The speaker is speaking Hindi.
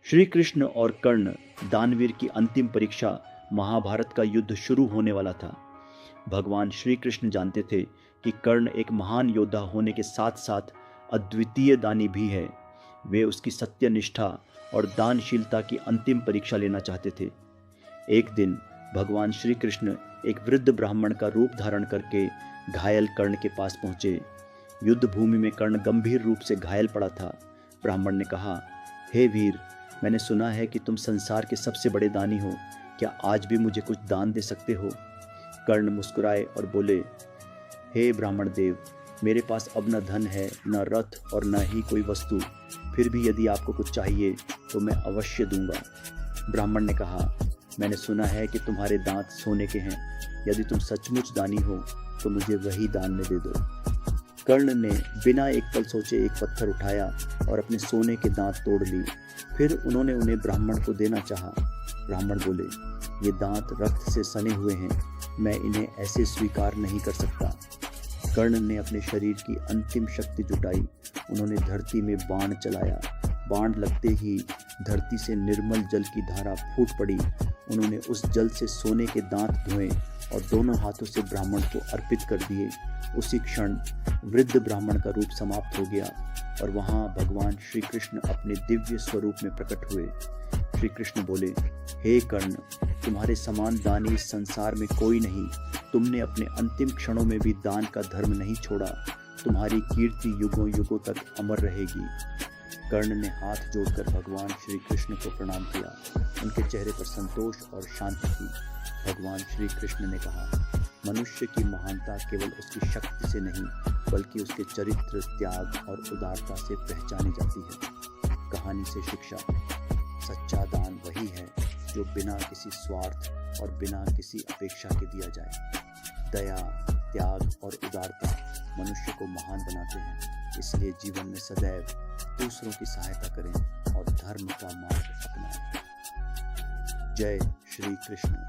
श्री कृष्ण और कर्ण दानवीर की अंतिम परीक्षा महाभारत का युद्ध शुरू होने वाला था। भगवान श्री कृष्ण जानते थे कि कर्ण एक महान योद्धा होने के साथ साथ अद्वितीय दानी भी है। वे उसकी सत्यनिष्ठा और दानशीलता की अंतिम परीक्षा लेना चाहते थे। एक दिन भगवान श्री कृष्ण एक वृद्ध ब्राह्मण का रूप धारण करके घायल कर्ण के पास पहुंचे। युद्ध भूमि में कर्ण गंभीर रूप से घायल पड़ा था। ब्राह्मण ने कहा, हे वीर, मैंने सुना है कि तुम संसार के सबसे बड़े दानी हो। क्या आज भी मुझे कुछ दान दे सकते हो? कर्ण मुस्कुराए और बोले, हे ब्राह्मण देव, मेरे पास अब न धन है, न रथ और न ही कोई वस्तु। फिर भी यदि आपको कुछ चाहिए तो मैं अवश्य दूंगा। ब्राह्मण ने कहा, मैंने सुना है कि तुम्हारे दांत सोने के हैं। यदि तुम सचमुच दानी हो तो मुझे वही दान में दे दो। कर्ण ने बिना एक पल सोचे एक पत्थर उठाया और अपने सोने के दांत तोड़ लिए। फिर उन्होंने उन्हें ब्राह्मण को देना चाहा। ब्राह्मण बोले, ये दांत रक्त से सने हुए हैं, मैं इन्हें ऐसे स्वीकार नहीं कर सकता। कर्ण ने अपने शरीर की अंतिम शक्ति जुटाई। उन्होंने धरती में बाण चलाया। बाण लगते ही धरती से निर्मल जल की धारा फूट पड़ी। उन्होंने उस जल से सोने के दांत धोए और दोनों हाथों से ब्राह्मण को अर्पित कर दिए। उसी क्षण वृद्ध ब्राह्मण का रूप समाप्त हो गया और वहां भगवान श्री कृष्ण अपने दिव्य स्वरूप में प्रकट हुए। श्री कृष्ण बोले, हे कर्ण, तुम्हारे समान दानी इस संसार में कोई नहीं। तुमने अपने अंतिम क्षणों में भी दान का धर्म नहीं छोड़ा। तुम्हारी कीर्ति युगों युगों तक अमर रहेगी। कर्ण ने हाथ जोड़कर भगवान श्री कृष्ण को प्रणाम किया। उनके चेहरे पर संतोष और शांति थी। भगवान श्री कृष्ण ने कहा, मनुष्य की महानता केवल उसकी शक्ति से नहीं बल्कि उसके चरित्र, त्याग और उदारता से पहचानी जाती है। कहानी से शिक्षा, सच्चा दान वही है जो बिना किसी स्वार्थ और बिना किसी अपेक्षा के दिया जाए। दया, त्याग और उदारता मनुष्य को महान बनाते हैं। इसलिए जीवन में सदैव दूसरों की सहायता करें और धर्म का मार्ग अपनाएं। जय श्री कृष्ण।